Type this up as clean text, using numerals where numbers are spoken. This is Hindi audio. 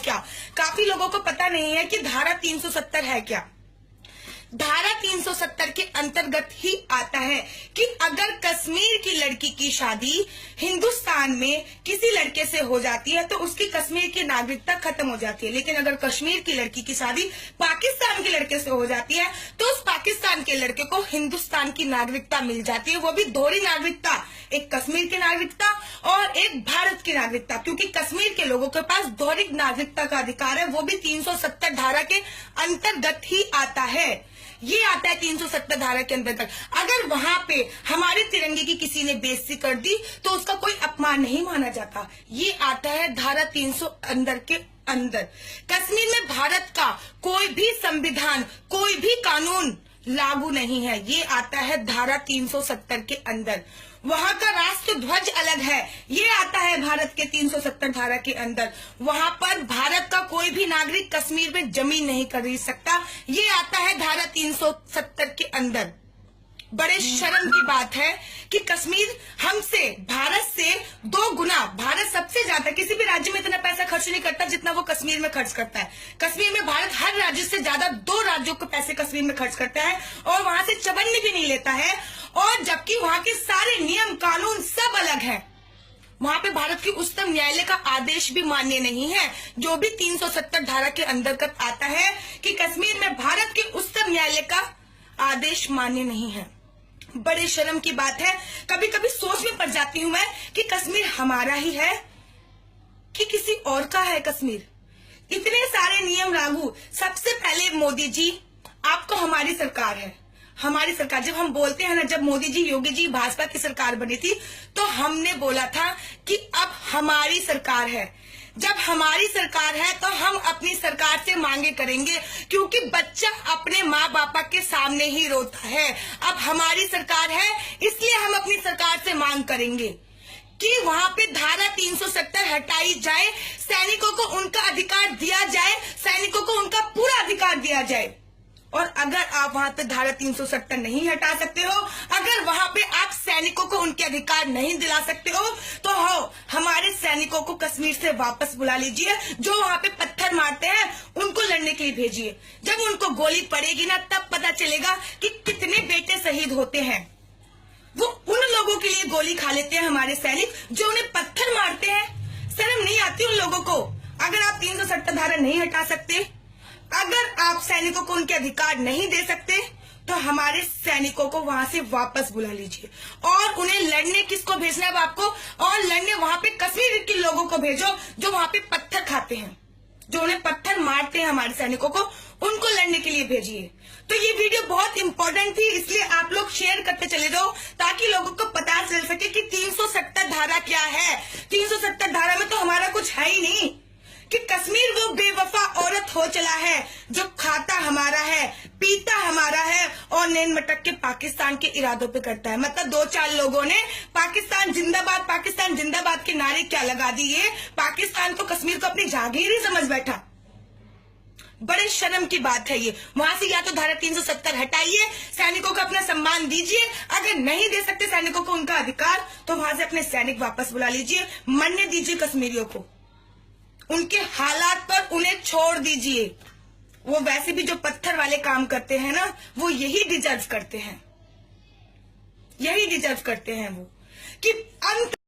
क्या? काफी लोगों को पता नहीं है कि धारा 370 है क्या। धारा 370 के अंतर्गत ही आता है कि अगर कश्मीर की लड़की की शादी हिंदुस्तान में किसी लड़के से हो जाती है तो उसकी कश्मीर की नागरिकता खत्म हो जाती है, लेकिन अगर कश्मीर की लड़की की शादी पाकिस्तान के लड़के से हो जाती है तो उस पाकिस्तान के लड़के को हिंदुस्तान की नागरिकता मिल जाती है, वो भी दोहरी नागरिकता, एक कश्मीर की नागरिकता और एक भारत की नागरिकता, क्योंकि कश्मीर के लोगों के पास दोहरी नागरिकता का अधिकार है, वो भी 370 धारा के अंतर्गत ही आता है। ये आता है 370 धारा के अंतर्गत। अगर वहां पे हमारे तिरंगे की किसी ने बेइज्जती कर दी तो उसका कोई अपमान नहीं माना जाता। ये आता है धारा 300 अंदर के अंदर। कश्मीर में भारत का कोई भी संविधान, कोई भी कानून लागू नहीं है, ये आता है धारा 370 के अंदर। वहां का राष्ट्र ध्वज अलग है, ये आता है भारत के 370 धारा के अंदर। वहां पर भारत का कोई भी नागरिक कश्मीर में जमीन नहीं खरीद सकता, ये आता है धारा 370 के अंदर। बड़े शर्म की बात है कि कश्मीर हमसे, भारत से 2 गुना, भारत सबसे ज्यादा किसी भी राज्य में इतना पैसा खर्च नहीं करता जितना वो कश्मीर में खर्च करता है। कश्मीर में भारत हर राज्य से ज्यादा 2 राज्यों को पैसे कश्मीर में खर्च करता है और वहां से चवन्नी भी नहीं लेता है, और जबकि वहां के सारे नियम कानून सब अलग है। वहां पे भारत की उच्चतम न्यायालय का आदेश भी मान्य नहीं है, जो भी 370 धारा के अंतर्गत आता है कि कश्मीर में भारत के उच्चतम न्यायालय का आदेश मान्य नहीं है। बड़े शर्म की बात है। कभी कभी सोच में पड़ जाती हूं मैं कि कश्मीर हमारा ही है कि किसी और का है कश्मीर। इतने सारे नियम लागू। सबसे पहले मोदी जी, आपको हमारी सरकार है, हमारी सरकार। जब हम बोलते हैं ना, जब मोदी जी, योगी जी, भाजपा की सरकार बनी थी तो हमने बोला था कि अब हमारी सरकार है। जब हमारी सरकार है तो हम अपनी सरकार से मांगे करेंगे, क्योंकि बच्चा अपने माँ बापा के सामने ही रोता है। अब हमारी सरकार है इसलिए हम अपनी सरकार से मांग करेंगे कि वहां पे धारा 370 हटाई जाए, सैनिकों को उनका अधिकार दिया जाए, सैनिकों को उनका पूरा अधिकार दिया जाए। और अगर आप वहां पे धारा 370 नहीं हटा सकते हो, अगर वहां पे आप सैनिकों को उनके अधिकार नहीं दिला सकते हो, तो हमारे सैनिकों को कश्मीर से वापस बुला लीजिए। जो वहां पे पत्थर मारते हैं उनको लड़ने के लिए भेजिए। जब उनको गोली पड़ेगी ना, तब पता चलेगा कि कितने बेटे शहीद होते हैं। वो उन लोगों के लिए गोली खा लेते हैं हमारे सैनिक जो उन्हें पत्थर मारते हैं। शर्म नहीं आती उन लोगों को? अगर आप 370 धारा नहीं हटा सकते, अगर आप सैनिकों को उनके अधिकार नहीं दे सकते, तो हमारे सैनिकों को वहां से वापस बुला लीजिए और उन्हें लड़ने किसको भेजना है आपको? और लड़ने वहां पे कश्मीर के लोगों को भेजो जो वहां पे पत्थर खाते हैं, जो उन्हें पत्थर मारते हैं हमारे सैनिकों को, उनको लड़ने के लिए भेजिए। तो ये वीडियो बहुत इंपॉर्टेंट थी, इसलिए आप लोग शेयर करते चले जाओ ताकि लोगों को पता चल सके कि 370 धारा क्या है। 370 धारा में तो हमारा कुछ है ही नहीं कि कश्मीर वो बेवफा औरत हो चला है जो खाता हमारा है, पीता हमारा है और नैन मटक के पाकिस्तान के इरादों पे करता है। मतलब 2-4 लोगों ने पाकिस्तान जिंदाबाद के नारे क्या लगा दिए, पाकिस्तान तो कश्मीर को अपनी जागीर ही समझ बैठा। बड़े शर्म की बात है ये। वहां से या तो धारा 370 हटाइए, सैनिकों को अपना सम्मान दीजिए, अगर नहीं दे सकते सैनिकों को उनका अधिकार, तो वहां से अपने सैनिक वापस बुला लीजिए, मरने दीजिए कश्मीरियों को, उनके हालात पर उन्हें छोड़ दीजिए। वो वैसे भी जो पत्थर वाले काम करते हैं ना, वो यही डिजर्व करते हैं, वो कि अंत